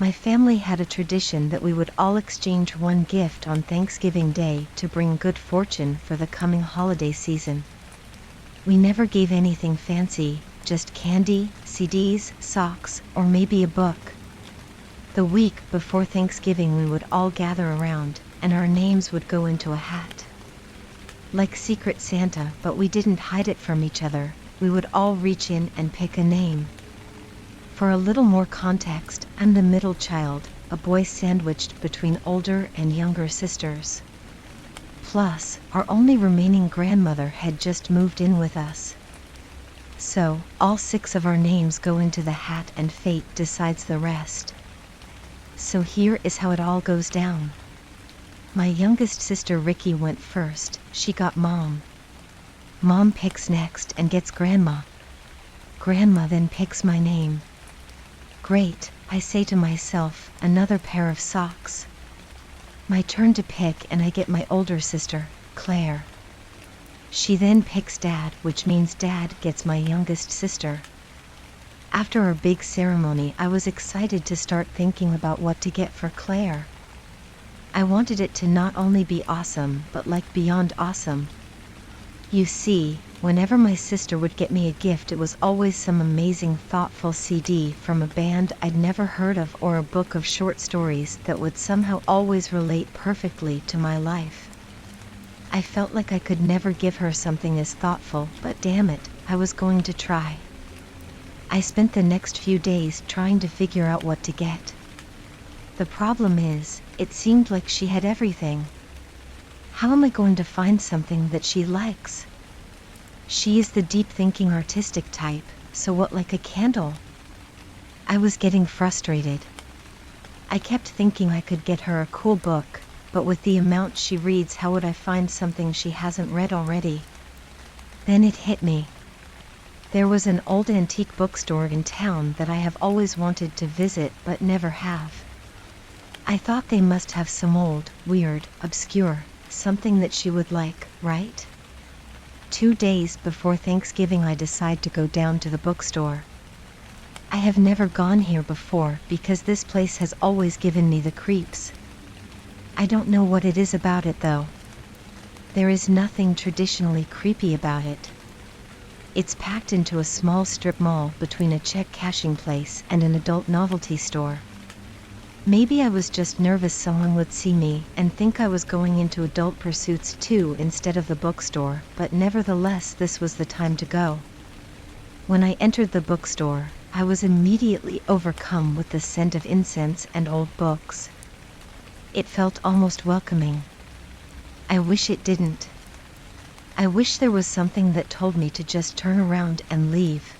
My family had a tradition that we would all exchange one gift on Thanksgiving Day to bring good fortune for the coming holiday season. We never gave anything fancy, just candy, CDs, socks, or maybe a book. The week before Thanksgiving we would all gather around, and our names would go into a hat. Like Secret Santa, but we didn't hide it from each other. We would all reach in and pick a name. For a little more context, I'm the middle child, a boy sandwiched between older and younger sisters. Plus, our only remaining grandmother had just moved in with us. So, all 6 of our names go into the hat and fate decides the rest. So here is how it all goes down. My youngest sister Ricky went first. She got Mom. Mom picks next and gets Grandma. Grandma then picks my name. Great, I say to myself, another pair of socks. My turn to pick and I get my older sister, Claire. She then picks Dad, which means Dad gets my youngest sister. After our big ceremony, I was excited to start thinking about what to get for Claire. I wanted it to not only be awesome, but like beyond awesome. You see, whenever my sister would get me a gift, it was always some amazing, thoughtful CD from a band I'd never heard of or a book of short stories that would somehow always relate perfectly to my life. I felt like I could never give her something as thoughtful, but damn it, I was going to try. I spent the next few days trying to figure out what to get. The problem is, it seemed like she had everything. How am I going to find something that she likes? She is the deep-thinking artistic type, so what, like a candle? I was getting frustrated. I kept thinking I could get her a cool book, but with the amount she reads, how would I find something she hasn't read already? Then it hit me. There was an old antique bookstore in town that I have always wanted to visit but never have. I thought they must have some old, weird, obscure, something that she would like, right? 2 days before Thanksgiving I decide to go down to the bookstore. I have never gone here before because this place has always given me the creeps. I don't know what it is about it though. There is nothing traditionally creepy about it. It's packed into a small strip mall between a check cashing place and an adult novelty store. Maybe I was just nervous someone would see me and think I was going into adult pursuits too instead of the bookstore, but nevertheless this was the time to go. When I entered the bookstore, I was immediately overcome with the scent of incense and old books. It felt almost welcoming. I wish it didn't. I wish there was something that told me to just turn around and leave.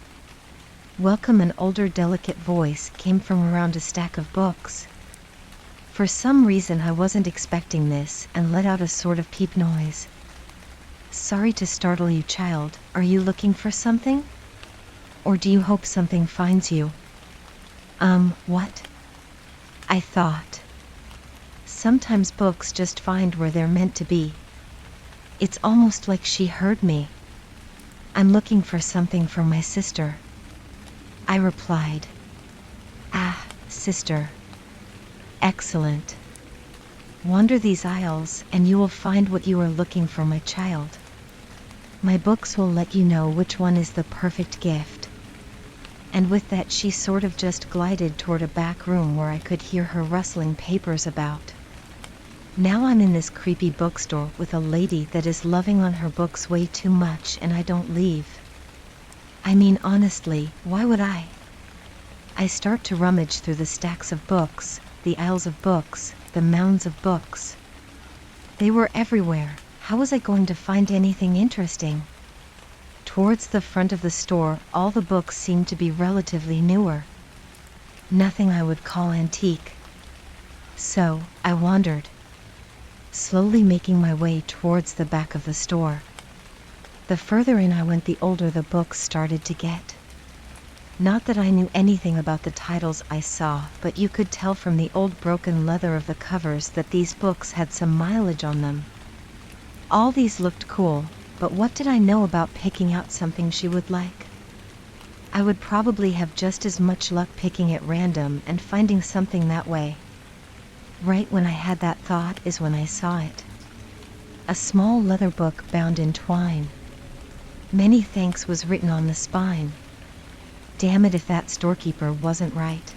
Welcome, an older, delicate voice came from around a stack of books. For some reason I wasn't expecting this and let out a sort of peep noise. Sorry to startle you, child. Are you looking for something? Or do you hope something finds you? What? I thought. Sometimes books just find where they're meant to be. It's almost like she heard me. I'm looking for something for my sister. I replied. Ah, sister. Excellent. Wander these aisles, and you will find what you are looking for, my child. My books will let you know which one is the perfect gift. And with that she sort of just glided toward a back room where I could hear her rustling papers about. Now I'm in this creepy bookstore with a lady that is loving on her books way too much, and I don't leave. I mean, honestly, why would I? I start to rummage through the stacks of books, the aisles of books, the mounds of books. They were everywhere. How was I going to find anything interesting? Towards the front of the store, all the books seemed to be relatively newer. Nothing I would call antique. So, I wandered, slowly making my way towards the back of the store. The further in I went, the older the books started to get. Not that I knew anything about the titles I saw, but you could tell from the old broken leather of the covers that these books had some mileage on them. All these looked cool, but what did I know about picking out something she would like? I would probably have just as much luck picking at random and finding something that way. Right when I had that thought is when I saw it. A small leather book bound in twine. Many thanks was written on the spine. Damn it if that storekeeper wasn't right.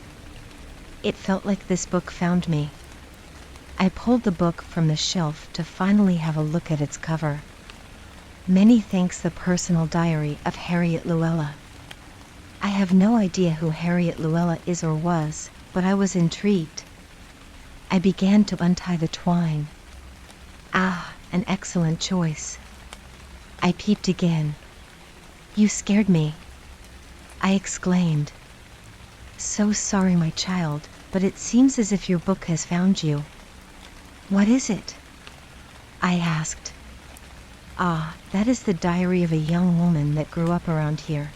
It felt like this book found me. I pulled the book from the shelf to finally have a look at its cover. Many thanks, the personal diary of Harriet Luella. I have no idea who Harriet Luella is or was, but I was intrigued. I began to untie the twine. Ah, an excellent choice. I peeped again. You scared me, I exclaimed. So sorry, my child, but it seems as if your book has found you. What is it? I asked. Ah, that is the diary of a young woman that grew up around here.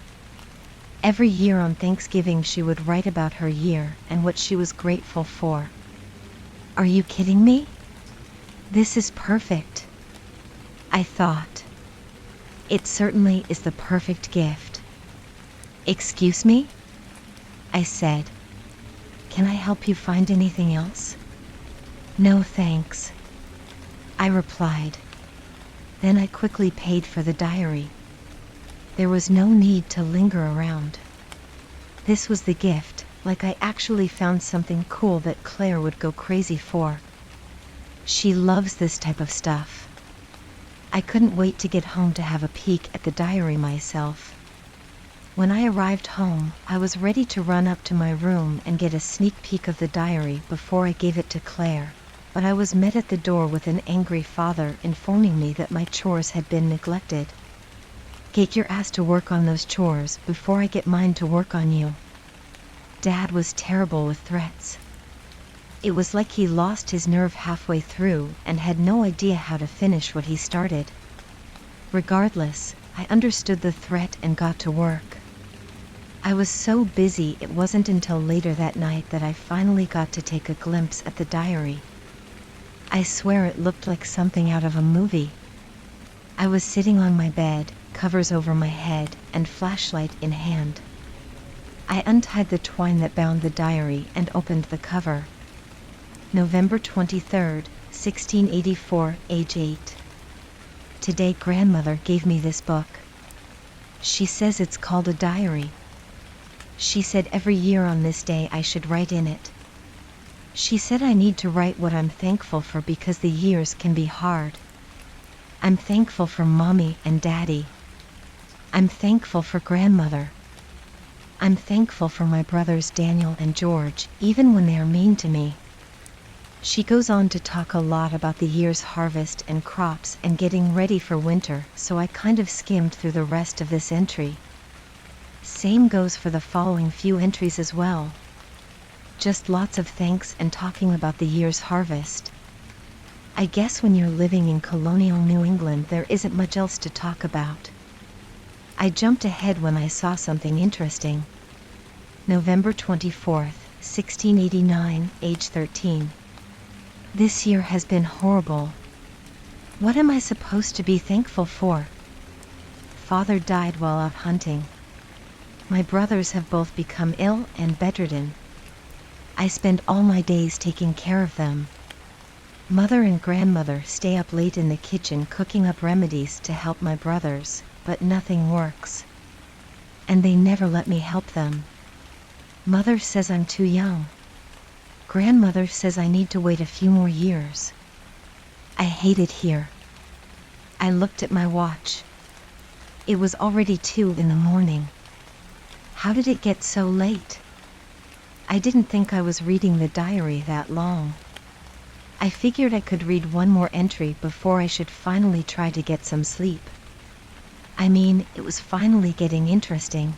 Every year on Thanksgiving she would write about her year and what she was grateful for. Are you kidding me? This is perfect, I thought. It certainly is the perfect gift. Excuse me? I said. Can I help you find anything else? No thanks, I replied. Then I quickly paid for the diary. There was no need to linger around. This was the gift, like I actually found something cool that Claire would go crazy for. She loves this type of stuff. I couldn't wait to get home to have a peek at the diary myself. When I arrived home, I was ready to run up to my room and get a sneak peek of the diary before I gave it to Claire, but I was met at the door with an angry father informing me that my chores had been neglected. Get your ass to work on those chores before I get mine to work on you. Dad was terrible with threats. It was like he lost his nerve halfway through and had no idea how to finish what he started. Regardless, I understood the threat and got to work. I was so busy it wasn't until later that night that I finally got to take a glimpse at the diary. I swear it looked like something out of a movie. I was sitting on my bed, covers over my head, and flashlight in hand. I untied the twine that bound the diary and opened the cover. November 23rd, 1684, age 8. Today grandmother gave me this book. She says it's called a diary. She said every year on this day I should write in it. She said I need to write what I'm thankful for because the years can be hard. I'm thankful for Mommy and Daddy. I'm thankful for grandmother. I'm thankful for my brothers Daniel and George, even when they are mean to me. She goes on to talk a lot about the year's harvest and crops and getting ready for winter, so I kind of skimmed through the rest of this entry. Same goes for the following few entries as well. Just lots of thanks and talking about the year's harvest. I guess when you're living in colonial New England there isn't much else to talk about. I jumped ahead when I saw something interesting. November 24th, 1689, age 13. This year has been horrible. What am I supposed to be thankful for? Father died while out hunting. My brothers have both become ill and bedridden. I spend all my days taking care of them. Mother and grandmother stay up late in the kitchen cooking up remedies to help my brothers, but nothing works. And they never let me help them. Mother says I'm too young. Grandmother says I need to wait a few more years. I hate it here. I looked at my watch. It was already 2 in the morning. How did it get so late? I didn't think I was reading the diary that long. I figured I could read one more entry before I should finally try to get some sleep. I mean, it was finally getting interesting.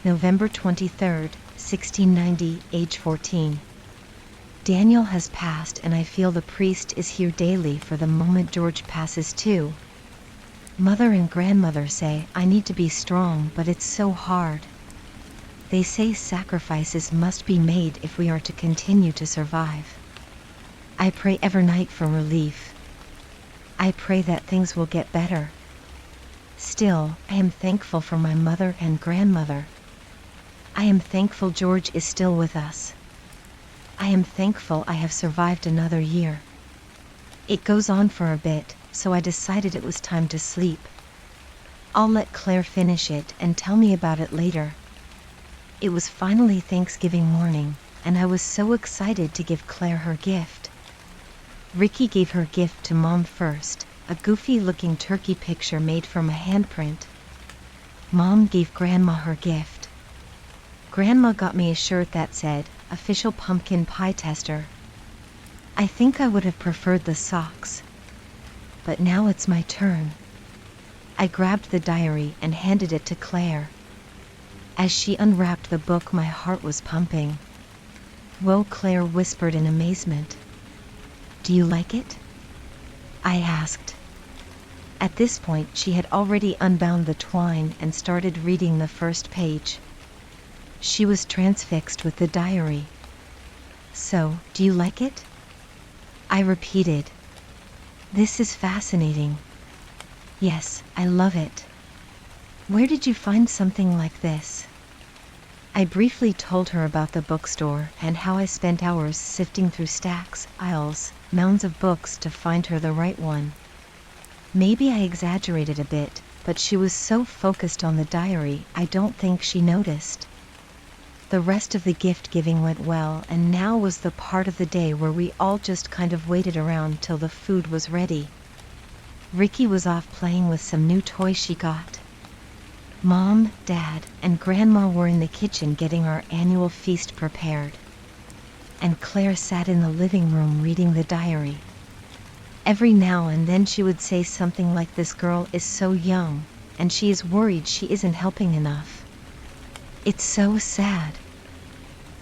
November 23rd, 1690, age 14. Daniel has passed and I feel the priest is here daily for the moment George passes too. Mother and grandmother say I need to be strong, but it's so hard. They say sacrifices must be made if we are to continue to survive. I pray every night for relief. I pray that things will get better. Still, I am thankful for my mother and grandmother. I am thankful George is still with us. I am thankful I have survived another year. It goes on for a bit, so I decided it was time to sleep. I'll let Claire finish it and tell me about it later. It was finally Thanksgiving morning, and I was so excited to give Claire her gift. Ricky gave her gift to Mom first, a goofy-looking turkey picture made from a handprint. Mom gave Grandma her gift. Grandma got me a shirt that said, "Official Pumpkin Pie Tester." I think I would have preferred the socks. But now it's my turn. I grabbed the diary and handed it to Claire. As she unwrapped the book, my heart was pumping. "Whoa," Claire whispered in amazement. "Do you like it?" I asked. At this point, she had already unbound the twine and started reading the first page. She was transfixed with the diary. "So, do you like it?" I repeated. "This is fascinating." "Yes, I love it." "Where did you find something like this?" I briefly told her about the bookstore and how I spent hours sifting through stacks, aisles, mounds of books to find her the right one. Maybe I exaggerated a bit, but she was so focused on the diary, I don't think she noticed. The rest of the gift giving went well, and now was the part of the day where we all just kind of waited around till the food was ready. Ricky was off playing with some new toys she got. Mom, Dad, and Grandma were in the kitchen getting our annual feast prepared. And Claire sat in the living room reading the diary. Every now and then she would say something like, "This girl is so young, and she is worried she isn't helping enough. It's so sad."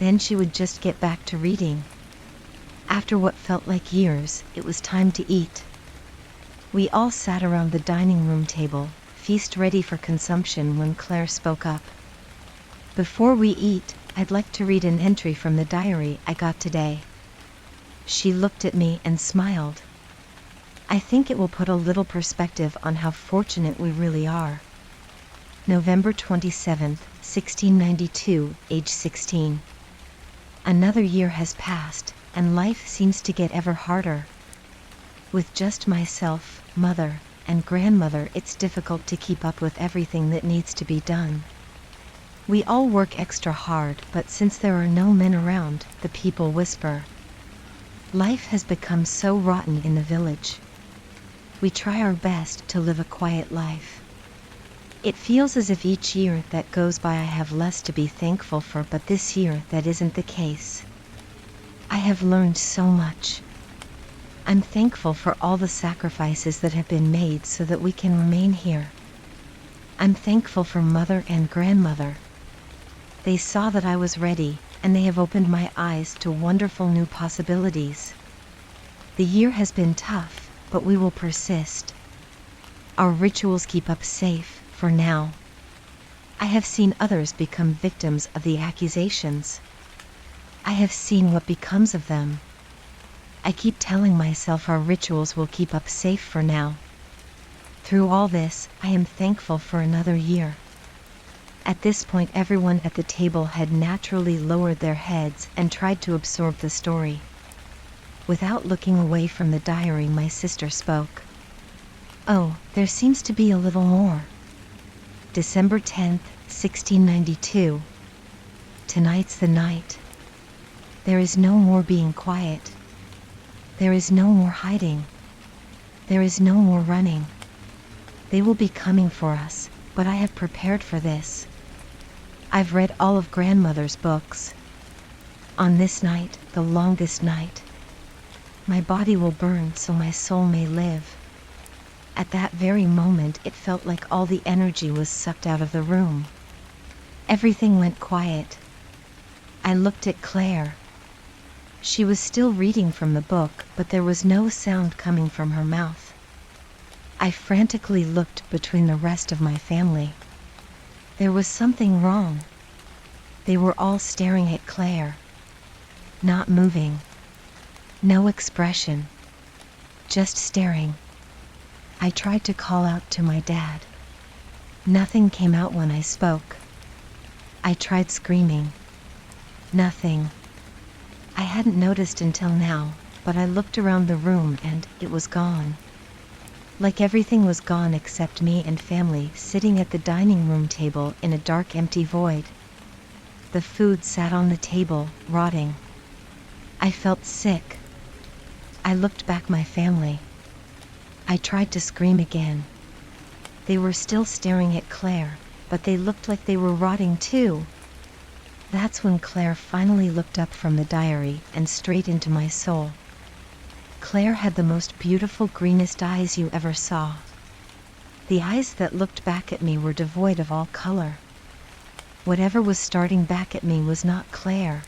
Then she would just get back to reading. After what felt like years, it was time to eat. We all sat around the dining room table, feast ready for consumption, when Claire spoke up. "Before we eat, I'd like to read an entry from the diary I got today." She looked at me and smiled. I think it will put a little perspective on how fortunate we really are. November 27th, 1692, age 16. Another year has passed, and life seems to get ever harder. With just myself, mother, and grandmother, it's difficult to keep up with everything that needs to be done. We all work extra hard, but since there are no men around, the people whisper. Life has become so rotten in the village. We try our best to live a quiet life. It feels as if each year that goes by I have less to be thankful for, but this year that isn't the case. I have learned so much. I'm thankful for all the sacrifices that have been made so that we can remain here. I'm thankful for Mother and Grandmother. They saw that I was ready, and they have opened my eyes to wonderful new possibilities. The year has been tough, but we will persist. Our rituals keep us safe, for now. I have seen others become victims of the accusations. I have seen what becomes of them. I keep telling myself our rituals will keep us safe for now. Through all this, I am thankful for another year. At this point, everyone at the table had naturally lowered their heads and tried to absorb the story. Without looking away from the diary, my sister spoke. "Oh, there seems to be a little more." December 10th, 1692. Tonight's the night. There is no more being quiet. There is no more hiding. There is no more running. They will be coming for us, but I have prepared for this. I've read all of Grandmother's books. On this night, the longest night, my body will burn so my soul may live. At that very moment, it felt like all the energy was sucked out of the room. Everything went quiet. I looked at Claire. She was still reading from the book, but there was no sound coming from her mouth. I frantically looked between the rest of my family. There was something wrong. They were all staring at Claire. Not moving. No expression. Just staring. I tried to call out to my dad. Nothing came out when I spoke. I tried screaming. Nothing. I hadn't noticed until now, but I looked around the room and it was gone. Like everything was gone except me and family sitting at the dining room table in a dark, empty void. The food sat on the table, rotting. I felt sick. I looked back my family. I tried to scream again. They were still staring at Claire, but they looked like they were rotting too. That's when Claire finally looked up from the diary and straight into my soul. Claire had the most beautiful, greenest eyes you ever saw. The eyes that looked back at me were devoid of all color. Whatever was starting back at me was not Claire.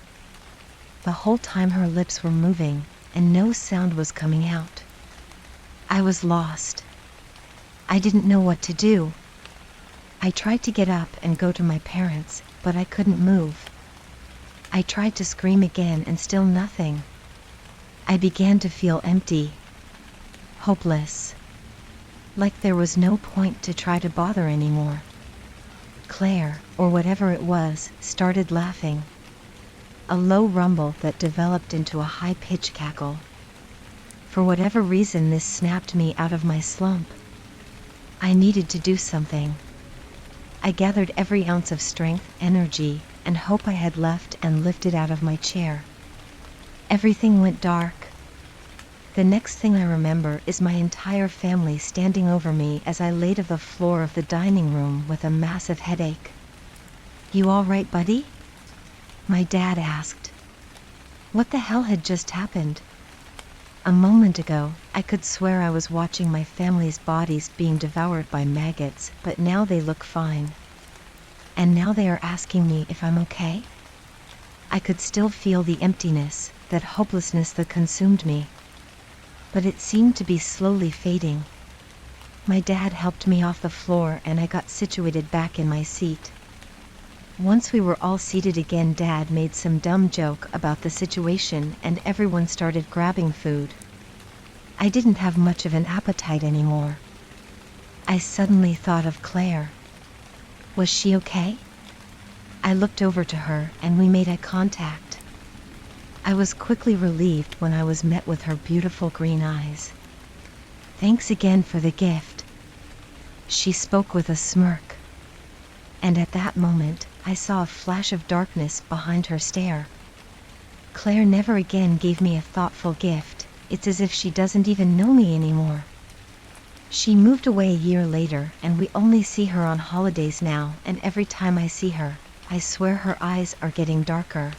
The whole time her lips were moving, and no sound was coming out. I was lost. I didn't know what to do. I tried to get up and go to my parents, but I couldn't move. I tried to scream again and still nothing. I began to feel empty, hopeless, like there was no point to try to bother anymore. Claire, or whatever it was, started laughing. A low rumble that developed into a high-pitched cackle. For whatever reason, this snapped me out of my slump. I needed to do something. I gathered every ounce of strength, energy, and hope I had left and lifted out of my chair. Everything went dark. The next thing I remember is my entire family standing over me as I laid on the floor of the dining room with a massive headache. "You all right, buddy?" my dad asked. What the hell had just happened? A moment ago, I could swear I was watching my family's bodies being devoured by maggots, but now they look fine. And now they are asking me if I'm okay? I could still feel the emptiness, that hopelessness that consumed me. But it seemed to be slowly fading. My dad helped me off the floor and I got situated back in my seat. Once we were all seated again, Dad made some dumb joke about the situation and everyone started grabbing food. I didn't have much of an appetite anymore. I suddenly thought of Claire. Was she okay? I looked over to her and we made eye contact. I was quickly relieved when I was met with her beautiful green eyes. "Thanks again for the gift," she spoke with a smirk. And at that moment, I saw a flash of darkness behind her stare. Claire never again gave me a thoughtful gift. It's as if she doesn't even know me anymore. She moved away a year later, and we only see her on holidays now, and every time I see her, I swear her eyes are getting darker.